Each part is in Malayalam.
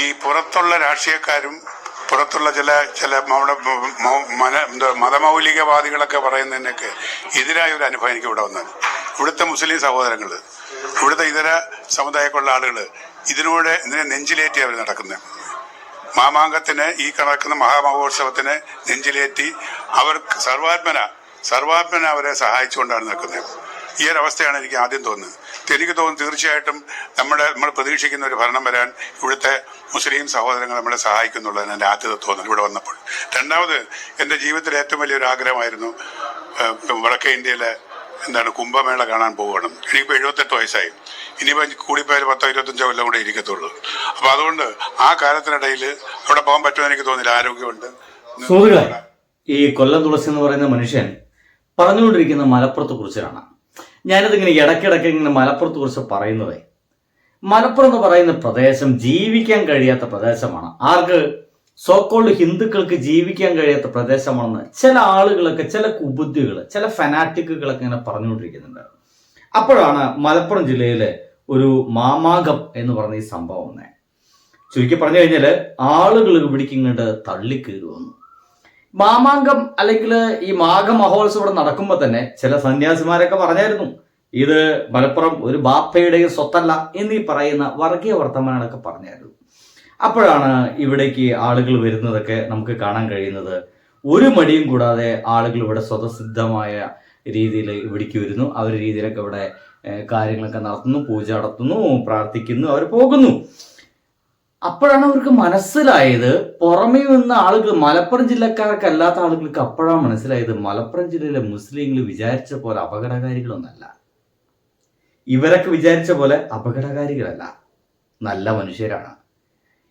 ഈ പുറത്തുള്ള രാഷ്ട്രീയക്കാരും പുറത്തുള്ള ചില മതമൗലികവാദികളൊക്കെ പറയുന്നതിനൊക്കെ എതിരായ ഒരു അനുഭവം എനിക്ക് ഇവിടെ വന്നത്. ഇവിടുത്തെ മുസ്ലിം സഹോദരങ്ങൾ, ഇവിടുത്തെ ഇതര സമുദായക്കുള്ള ആളുകൾ ഇതിനെ നെഞ്ചിലേറ്റി അവർ നടക്കുന്നത്. മാമാങ്കത്തിന്, ഈ നടക്കുന്ന മഹാമഹോത്സവത്തിന് നെഞ്ചിലേറ്റി അവർ സർവാത്മന അവരെ സഹായിച്ചുകൊണ്ടാണ് നിൽക്കുന്നത്. ഈ ഒരു അവസ്ഥയാണ് എനിക്ക് ആദ്യം തോന്നുന്നത്. എനിക്ക് തോന്നുന്നു തീർച്ചയായിട്ടും നമ്മൾ പ്രതീക്ഷിക്കുന്ന ഒരു ഭരണം വരാൻ ഇവിടുത്തെ മുസ്ലിം സഹോദരങ്ങൾ നമ്മളെ സഹായിക്കുന്നുള്ളതാണ് എൻ്റെ ആദ്യത്തെ തോന്നൽ ഇവിടെ വന്നപ്പോൾ. രണ്ടാമത്, എൻ്റെ ജീവിതത്തിലെ ഏറ്റവും വലിയൊരു ആഗ്രഹമായിരുന്നു വടക്കേ ഇന്ത്യയിലെ കുംഭമേള കാണാൻ പോകണം. എനിക്കിപ്പോൾ 78 വയസ്സായി. ഇനിയിപ്പോൾ കൂടിപ്പോയാൽ 10-25 കൊല്ലം കൂടെ ഇരിക്കത്തുള്ളൂ. അപ്പോൾ അതുകൊണ്ട് ആ കാലത്തിനിടയിൽ അവിടെ പോകാൻ പറ്റുമെന്ന് എനിക്ക് തോന്നില്ല. ആരോഗ്യമുണ്ട്. ഈ കൊല്ലം തുളസി എന്ന് പറയുന്ന മനുഷ്യൻ പറഞ്ഞുകൊണ്ടിരിക്കുന്ന മലപ്പുറത്തെ കുറിച്ചാണ്. ഞാനിതിങ്ങനെ ഇടയ്ക്കിടയ്ക്ക് ഇങ്ങനെ മലപ്പുറത്തെ കുറിച്ച് പറയുന്നത്, മലപ്പുറം എന്ന് പറയുന്ന പ്രദേശം ജീവിക്കാൻ കഴിയാത്ത പ്രദേശമാണ്. ആർക്ക്? സോക്കോൾഡ് ഹിന്ദുക്കൾക്ക് ജീവിക്കാൻ കഴിയാത്ത പ്രദേശമാണെന്ന് ചില ആളുകളൊക്കെ, ചില കുബുദ്ധികൾ, ചില ഫനാറ്റിക്കുകളൊക്കെ ഇങ്ങനെ പറഞ്ഞുകൊണ്ടിരിക്കുന്നുണ്ട്. അപ്പോഴാണ് മലപ്പുറം ജില്ലയിലെ ഒരു മാമാങ്കം എന്ന് പറഞ്ഞ ഈ സംഭവം വന്നേ. ചുരുക്കി പറഞ്ഞു കഴിഞ്ഞാൽ ആളുകൾ ഇവിടേക്ക് ഇങ്ങോട്ട് തള്ളിക്കയറി വന്നു. മാമാങ്കം അല്ലെങ്കിൽ ഈ മാഘമഹോത്സവം ഇവിടെ നടക്കുമ്പോൾ തന്നെ ചില സന്യാസിമാരൊക്കെ പറഞ്ഞായിരുന്നു, ഇത് മലപ്പുറം ഒരു ബാപ്പയുടെയും സ്വത്തല്ല എന്നീ പറയുന്ന വർഗീയ വർത്തമാനങ്ങളൊക്കെ പറഞ്ഞായിരുന്നു. അപ്പോഴാണ് ഇവിടേക്ക് ആളുകൾ വരുന്നതൊക്കെ നമുക്ക് കാണാൻ കഴിയുന്നത്. ഒരു മടിയും കൂടാതെ ആളുകൾ ഇവിടെ സ്വതസിദ്ധമായ രീതിയിൽ ഇവിടേക്ക് വരുന്നു. അവർ രീതിയിലൊക്കെ ഇവിടെ കാര്യങ്ങളൊക്കെ നടത്തുന്നു, പൂജ നടത്തുന്നു, പ്രാർത്ഥിക്കുന്നു, അവർ പോകുന്നു. അപ്പോഴാണ് അവർക്ക് മനസ്സിലായത്, പുറമേ നിന്ന് ആളുകൾ, മലപ്പുറം ജില്ലക്കാർക്കല്ലാത്ത ആളുകൾക്ക് അപ്പോഴാണ് മനസ്സിലായത്, മലപ്പുറം ജില്ലയിലെ മുസ്ലിങ്ങൾ വിചാരിച്ച പോലെ അപകടകാരികളൊന്നല്ല. ഇവരൊക്കെ വിചാരിച്ച പോലെ അപകടകാരികളല്ല, നല്ല മനുഷ്യരാണ്.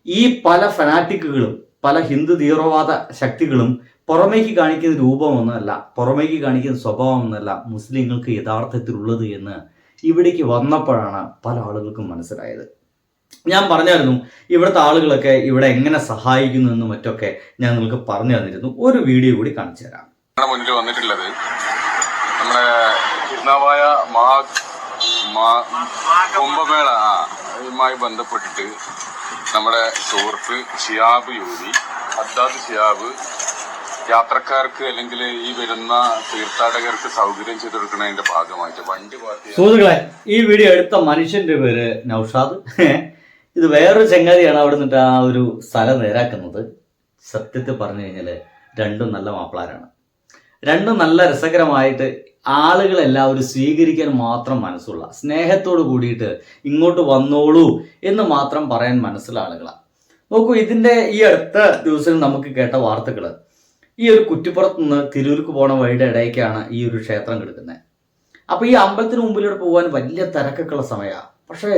ഈ പല ഫനാറ്റിക്കുകളും പല ഹിന്ദു തീവ്രവാദ ശക്തികളും പുറമേക്ക് കാണിക്കുന്ന രൂപമൊന്നുമല്ല, പുറമേക്ക് കാണിക്കുന്ന സ്വഭാവമൊന്നുമല്ല മുസ്ലിങ്ങൾക്ക് യഥാർത്ഥത്തിലുള്ളത് എന്ന് ഇവിടേക്ക് വന്നപ്പോഴാണ് പല ആളുകൾക്കും മനസ്സിലായത്. ഞാൻ പറഞ്ഞായിരുന്നു ഇവിടുത്തെ ആളുകളൊക്കെ ഇവിടെ എങ്ങനെ സഹായിക്കുന്നു എന്നും മറ്റൊക്കെ ഞാൻ നിങ്ങൾക്ക് പറഞ്ഞു തന്നിരുന്നു. ഒരു വീഡിയോ കൂടി കാണിച്ചു തരാം. മുന്നിൽ വന്നിട്ടുള്ളത് നമ്മുടെ തിരുനാവായ കുംഭമേളയുമായി ബന്ധപ്പെട്ടിട്ട് നമ്മുടെ സുഹൃത്ത് ഷിയാബ് യൂരി, ഹദ്ദാദ് ഷിയാബ് യാത്രക്കാർക്ക് അല്ലെങ്കിൽ ഈ വരുന്ന തീർത്ഥാടകർക്ക് സൗകര്യം ചെയ്തു കൊടുക്കുന്നതിന്റെ ഭാഗമായിട്ട് വണ്ടി പാർട്ടി. സുഹൃത്തുക്കളെ, ഈ വീഡിയോ എടുത്ത മനുഷ്യന്റെ പേര് നൗഷാദ്. ഇത് വേറൊരു ചങ്ങാതിയാണ് അവിടെ നിന്നിട്ട് ആ ഒരു സ്ഥലം നേരാക്കുന്നത്. സത്യത്തിൽ പറഞ്ഞു കഴിഞ്ഞാൽ രണ്ടും നല്ല മാപ്പിളാരാണ്. രണ്ടും നല്ല രസകരമായിട്ട് ആളുകളെല്ലാവരും സ്വീകരിക്കാൻ മാത്രം മനസ്സുള്ള, സ്നേഹത്തോട് കൂടിയിട്ട് ഇങ്ങോട്ട് വന്നോളൂ എന്ന് മാത്രം പറയാൻ മനസ്സുള്ള ആളുകളാണ്. നോക്കൂ, ഇതിൻ്റെ ഈ അടുത്ത ദിവസം നമുക്ക് കേട്ട വാർത്തകൾ, ഈ ഒരു കുറ്റിപ്പുറത്ത് നിന്ന് തിരൂർക്ക് പോണ വഴിയുടെ ഇടയ്ക്കാണ് ഈ ഒരു ക്ഷേത്രം കിടക്കുന്നത്. അപ്പോൾ ഈ അമ്പലത്തിന് മുമ്പിലൂടെ പോകാൻ വലിയ തിരക്കൊക്കെയുള്ള സമയമാണ്. പക്ഷേ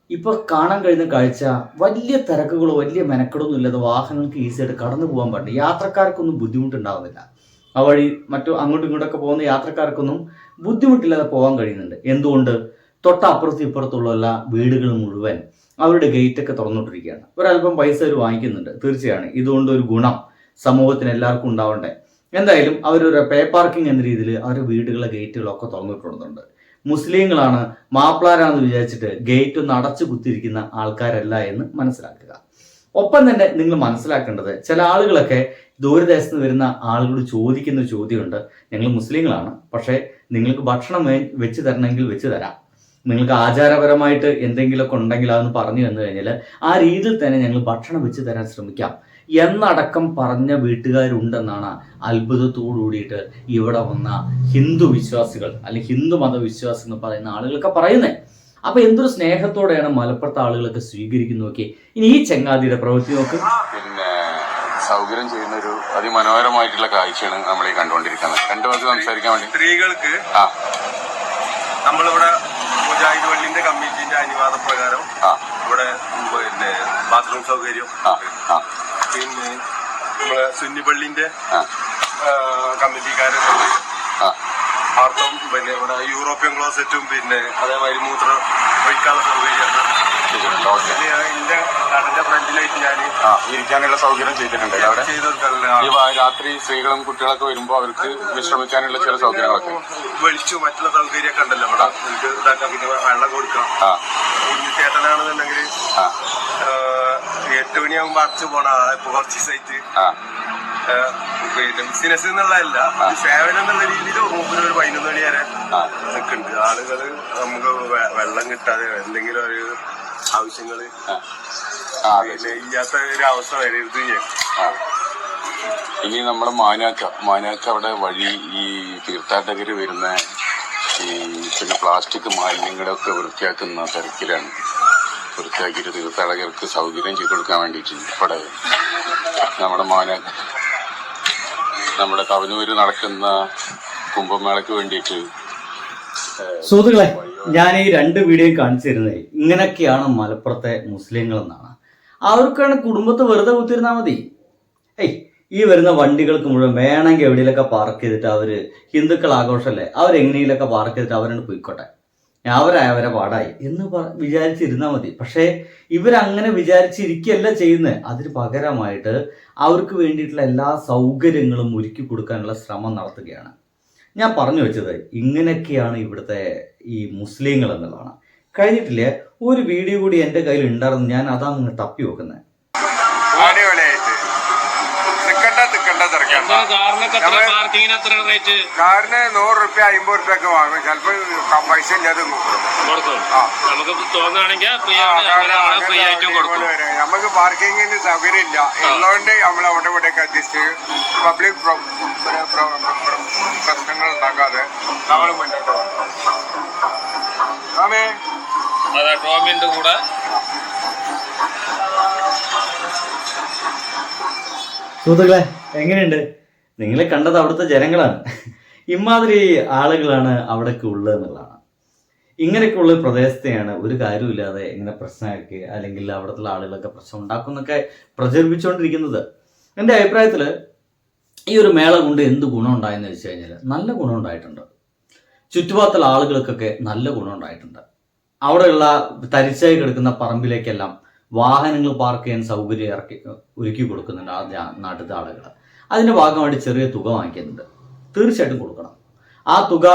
ഇപ്പോൾ കാണാൻ കഴിയുന്ന കാഴ്ച വലിയ തിരക്കുകളോ വലിയ മെനക്കെടൊന്നും ഇല്ലാതെ വാഹനങ്ങൾക്ക് ഈസിയായിട്ട് കടന്നു പോകാൻ പാടില്ല. യാത്രക്കാർക്കൊന്നും ബുദ്ധിമുട്ടുണ്ടാകുന്നില്ല. ആ വഴി അങ്ങോട്ടും ഇങ്ങോട്ടൊക്കെ പോകുന്ന യാത്രക്കാർക്കൊന്നും ബുദ്ധിമുട്ടില്ലാതെ പോകാൻ കഴിയുന്നുണ്ട്. എന്തുകൊണ്ട്? തൊട്ടപ്പുറത്തും ഇപ്പുറത്തുള്ള എല്ലാ വീടുകൾ മുഴുവൻ അവരുടെ ഗേറ്റൊക്കെ തുറന്നിട്ടിരിക്കുകയാണ്. ഒരല്പം പൈസ അവർ വാങ്ങിക്കുന്നുണ്ട്. തീർച്ചയാണ് ഇതുകൊണ്ട് ഒരു ഗുണം സമൂഹത്തിന് എല്ലാവർക്കും ഉണ്ടാവണ്ടേ. എന്തായാലും അവരൊരു പേ പാർക്കിംഗ് എന്ന രീതിയിൽ അവരുടെ വീടുകളെ ഗേറ്റുകളൊക്കെ തുറന്നിട്ടുണ്ടുണ്ട്. മുസ്ലിങ്ങളാണ്, മാപ്പിളാരാണെന്ന് വിചാരിച്ചിട്ട് ഗേറ്റ് ഒന്ന് അടച്ചു കുത്തിയിരിക്കുന്ന ആൾക്കാരല്ല എന്ന് മനസ്സിലാക്കുക. ഒപ്പം തന്നെ നിങ്ങൾ മനസ്സിലാക്കേണ്ടത്, ചില ആളുകളൊക്കെ ദൂരദേശത്ത് നിന്ന് വരുന്ന ആളുകൾ ചോദിക്കുന്ന ഒരു ചോദ്യമുണ്ട്. ഞങ്ങൾ മുസ്ലിങ്ങളാണ്, പക്ഷേ നിങ്ങൾക്ക് ഭക്ഷണം വെച്ച് തരണമെങ്കിൽ വെച്ച് തരാം, നിങ്ങൾക്ക് ആചാരപരമായിട്ട് എന്തെങ്കിലുമൊക്കെ ഉണ്ടെങ്കിൽ അതൊന്ന് പറഞ്ഞു തന്നു കഴിഞ്ഞാൽ ആ രീതിയിൽ തന്നെ ഞങ്ങൾ ഭക്ഷണം വെച്ച് തരാൻ ശ്രമിക്കാം എന്നടക്കം പറഞ്ഞ വീട്ടുകാരുണ്ടെന്നാണ് അത്ഭുതത്തോടു കൂടിയിട്ട് ഇവിടെ വന്ന ഹിന്ദു വിശ്വാസികൾ അല്ലെങ്കിൽ ഹിന്ദു മതവിശ്വാസികൾ എന്ന് പറയുന്ന ആളുകളൊക്കെ പറയുന്നത്. അപ്പൊ എന്തൊരു സ്നേഹത്തോടെയാണ് മലപ്പുറത്തെ ആളുകളൊക്കെ സ്വീകരിക്കുന്നു. നോക്കി ഇനി ഈ ചെങ്ങാതിയുടെ പ്രവൃത്തി നോക്ക്. പിന്നെ സൗകര്യം ചെയ്യുന്ന ഒരു അതിമനോഹരമായിട്ടുള്ള കാഴ്ചയാണ് നമ്മൾ ഈ കണ്ടുകൊണ്ടിരിക്കുന്നത്. രണ്ടു പേർക്ക് സംസാരിക്കാൻ വേണ്ടി സ്ത്രീകൾക്ക് നമ്മളിവിടെ മുജാഹിദ് പള്ളിന്റെ കമ്മിറ്റിന്റെ അനുവാദ പ്രകാരം ഇവിടെ പിന്നെ ബാത്റൂം സൗകര്യം, പിന്നെ നമ്മളെ സുന്നി പള്ളിന്റെ കമ്മിറ്റിക്കാരെ ആർത്തം, പിന്നെ ഇവിടെ യൂറോപ്യൻ ക്ലോസറ്റും, പിന്നെ അതേമാതിരി മൂത്രം ഒഴിക്കാനുള്ള സൗകര്യമാണ്. എന്റെ കടന്റെ ഫ്രണ്ടിലായിട്ട് ഞാൻ ഇരിക്കാനുള്ള സൗകര്യം ചെയ്തിട്ടുണ്ട്. അവിടെ ഈ രാത്രി സ്ത്രീകളും കുട്ടികളൊക്കെ വരുമ്പോ അവർക്ക് വിശ്രമിക്കാനുള്ള ചില സൗകര്യങ്ങളൊക്കെ, വെളിച്ചു മറ്റുള്ള സൗകര്യമൊക്കെ ഉണ്ടല്ലോ ഇവിടെ. നമുക്ക് ഇതാക്കാം, പിന്നെ വെള്ളം കൊടുക്കാം. ചേട്ടനാണെന്നുണ്ടെങ്കിൽ 8 മണിയാകുമ്പോ അടച്ചു പോണ ഇപ്പൊ കുറച്ച് ദിവസമായിട്ട് ആ പിന്നെ ബിസിനസ് എന്നുള്ളതല്ല സേവനം എന്നുള്ള രീതിയിൽ റൂമിൽ ഒരു 11 മണി വരെ നിൽക്കുന്നുണ്ട്. ആളുകള് നമുക്ക് വെള്ളം കിട്ടാതെ എന്തെങ്കിലും ഒരു ആവശ്യങ്ങള് പിന്നെ ഇല്ലാത്ത ഒരു അവസ്ഥ വരരുത് ഞാൻ. ഇനി നമ്മുടെ മാനാക്ക അവിടെ വഴി ഈ തീർത്ഥാടകർ വരുന്ന ഈ പിന്നെ പ്ലാസ്റ്റിക് മാലിന്യങ്ങളൊക്കെ വൃത്തിയാക്കുന്ന തിരക്കിലാണ്. വൃത്തിയാക്കിയിട്ട് തീർത്ഥാടകർക്ക് സൗകര്യം ചെയ്തു കൊടുക്കാൻ വേണ്ടിയിട്ട് ഇവിടെ നമ്മുടെ തവനൂര് നടക്കുന്ന കുംഭമേളയ്ക്ക് വേണ്ടിയിട്ട്. സുഹൃത്തുക്കളെ, ഞാൻ ഈ 2 വീഡിയോ കാണിച്ചു തരുന്നത് ഇങ്ങനെയൊക്കെയാണ് മലപ്പുറത്തെ മുസ്ലിങ്ങൾ എന്നാണ്. അവർക്കാണ് കുടുംബത്തെ വെറുതെ കുത്തിരുന്നാൽ മതി. ഈ വരുന്ന വണ്ടികൾക്ക് മുഴുവൻ വേണമെങ്കിൽ എവിടെയെങ്കിലൊക്കെ പാർക്ക് ചെയ്തിട്ട് അവര് ഹിന്ദുക്കൾ ആഘോഷമല്ലേ, അവരെങ്ങനെയൊക്കെ പാർക്ക് ചെയ്തിട്ട് അവരാണ് പോയിക്കോട്ടെ, അവരെ പാടായി എന്ന് വിചാരിച്ചിരുന്നാൽ മതി. പക്ഷേ ഇവരങ്ങനെ വിചാരിച്ചിരിക്കുകയല്ല ചെയ്യുന്നത്. അതിന് പകരമായിട്ട് അവർക്ക് വേണ്ടിയിട്ടുള്ള എല്ലാ സൗകര്യങ്ങളും ഒരുക്കി കൊടുക്കാനുള്ള ശ്രമം നടത്തുകയാണ്. ഞാൻ പറഞ്ഞു വെച്ചത് ഇങ്ങനെയൊക്കെയാണ് ഇവിടുത്തെ ഈ മുസ്ലിങ്ങൾ എന്നുള്ളതാണ്. കഴിഞ്ഞിട്ടില്ലേ, ഒരു വീഡിയോ കൂടി എൻ്റെ കയ്യിൽ ഉണ്ടായിരുന്നു, ഞാൻ അതാണ് തപ്പി വെക്കുന്നത്. കാറിന് 100 റുപ്യ 50 റുപ്യൊക്കെ വാങ്ങും. ചിലപ്പോ പൈസ ഇല്ലാതെ നമുക്ക് പാർക്കിങ്ങിന് സൗകര്യം ഇല്ല. ഉള്ളതുകൊണ്ട് നമ്മൾ അവിടെ ഇവിടെയൊക്കെ അഡ്ജസ്റ്റ് ചെയ്യും. പബ്ലിക് പ്രശ്നങ്ങൾ ഉണ്ടാക്കാതെ നമ്മൾ മുന്നോട്ട് ടോമിന്റെ കൂടെ സുഹൃത്തുക്കളെ, എങ്ങനെയുണ്ട്? നിങ്ങളെ കണ്ടത് അവിടുത്തെ ജനങ്ങളാണ്. ഇമാതിരി ആളുകളാണ് അവിടേക്ക് ഉള്ളത് എന്നുള്ളതാണ്. ഇങ്ങനെയൊക്കെയുള്ള പ്രദേശത്തെയാണ് ഒരു കാര്യമില്ലാതെ ഇങ്ങനെ പ്രശ്നമാക്കി അല്ലെങ്കിൽ അവിടുത്തെ ആളുകളൊക്കെ പ്രശ്നം ഉണ്ടാക്കുന്നൊക്കെ പ്രചരിപ്പിച്ചുകൊണ്ടിരിക്കുന്നത്. എൻ്റെ അഭിപ്രായത്തിൽ ഈ ഒരു മേള കൊണ്ട് എന്ത് ഗുണം ഉണ്ടായെന്ന് വെച്ച് കഴിഞ്ഞാൽ നല്ല ഗുണം ഉണ്ടായിട്ടുണ്ട്. ചുറ്റുപാടുള്ള ആളുകൾക്കൊക്കെ നല്ല ഗുണം ഉണ്ടായിട്ടുണ്ട്. അവിടെയുള്ള തരിച്ചായി കിടക്കുന്ന പറമ്പിലേക്കെല്ലാം വാഹനങ്ങൾ പാർക്ക് ചെയ്യാൻ സൗകര്യം ഒരുക്കി കൊടുക്കുന്നുണ്ട് ആ നാട്ടിലത്തെ ആളുകൾ. അതിൻ്റെ ഭാഗമായിട്ട് ചെറിയ തുക വാങ്ങിക്കുന്നുണ്ട്. തീർച്ചയായിട്ടും കൊടുക്കണം. ആ തുക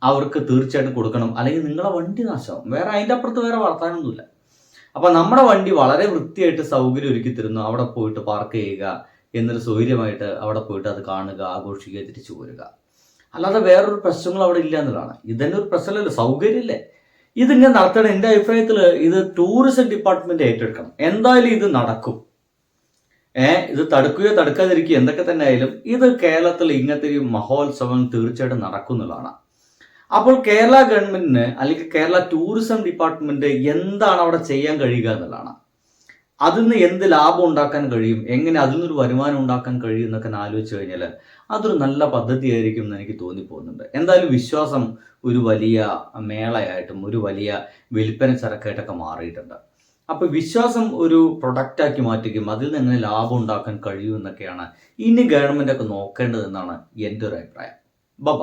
അവർക്ക് തീർച്ചയായിട്ടും കൊടുക്കണം, അല്ലെങ്കിൽ നിങ്ങളെ വണ്ടി നാശമാവും. വേറെ അതിൻ്റെ അപ്പുറത്ത് വേറെ വർത്താനൊന്നുമില്ല. അപ്പം നമ്മുടെ വണ്ടി വളരെ വൃത്തിയായിട്ട് സൗകര്യം ഒരുക്കി തരുന്നു. അവിടെ പോയിട്ട് പാർക്ക് ചെയ്യുക, എന്നൊരു സൗകര്യമായിട്ട് അവിടെ പോയിട്ട് അത് കാണുക, ആഘോഷിക്കുക, തിരിച്ചു പോരുക. അല്ലാതെ വേറൊരു പ്രശ്നങ്ങൾ അവിടെ ഇല്ല എന്നുള്ളതാണ്. ഇതന്നെ ഒരു പ്രശ്നമല്ലല്ലോ, സൗകര്യമില്ലേ? ഇതിങ്ങനെ നടത്തണം. എൻ്റെ അഭിപ്രായത്തിൽ ഇത് ടൂറിസം ഡിപ്പാർട്ട്മെന്റ് ഏറ്റെടുക്കണം. എന്തായാലും ഇത് നടക്കും. ഇത് തടുക്കുകയോ തടുക്കാതിരിക്കുകയോ എന്തൊക്കെ തന്നെ ആയാലും ഇത് കേരളത്തിൽ ഇങ്ങനത്തെ ഒരു മഹോത്സവം തീർച്ചയായിട്ടും നടക്കുന്നുള്ളതാണ്. അപ്പോൾ കേരള ഗവൺമെന്റിന് അല്ലെങ്കിൽ കേരള ടൂറിസം ഡിപ്പാർട്ട്മെന്റ് എന്താണ് അവിടെ ചെയ്യാൻ കഴിയുക എന്നുള്ളതാണ്. അതിൽ നിന്ന് എന്ത് ലാഭം ഉണ്ടാക്കാൻ കഴിയും, എങ്ങനെ അതിൽ നിന്നൊരു വരുമാനം ഉണ്ടാക്കാൻ കഴിയും എന്നൊക്കെ ആലോചിച്ച് കഴിഞ്ഞാൽ അതൊരു നല്ല പദ്ധതിയായിരിക്കും എന്ന് എനിക്ക് തോന്നിപ്പോകുന്നുണ്ട്. എന്തായാലും വിശ്വാസം ഒരു വലിയ മേളയായിട്ടും ഒരു വലിയ വിൽപ്പന ചരക്കായിട്ടൊക്കെ മാറിയിട്ടുണ്ട്. അപ്പോൾ വിശ്വാസം ഒരു പ്രൊഡക്റ്റാക്കി മാറ്റുകയും അതിൽ നിന്ന് എങ്ങനെ ലാഭം ഉണ്ടാക്കാൻ കഴിയും എന്നൊക്കെയാണ് ഇനി ഗവൺമെന്റ് ഒക്കെ നോക്കേണ്ടതെന്നാണ് എൻ്റെ ഒരു അഭിപ്രായം. ബൈ.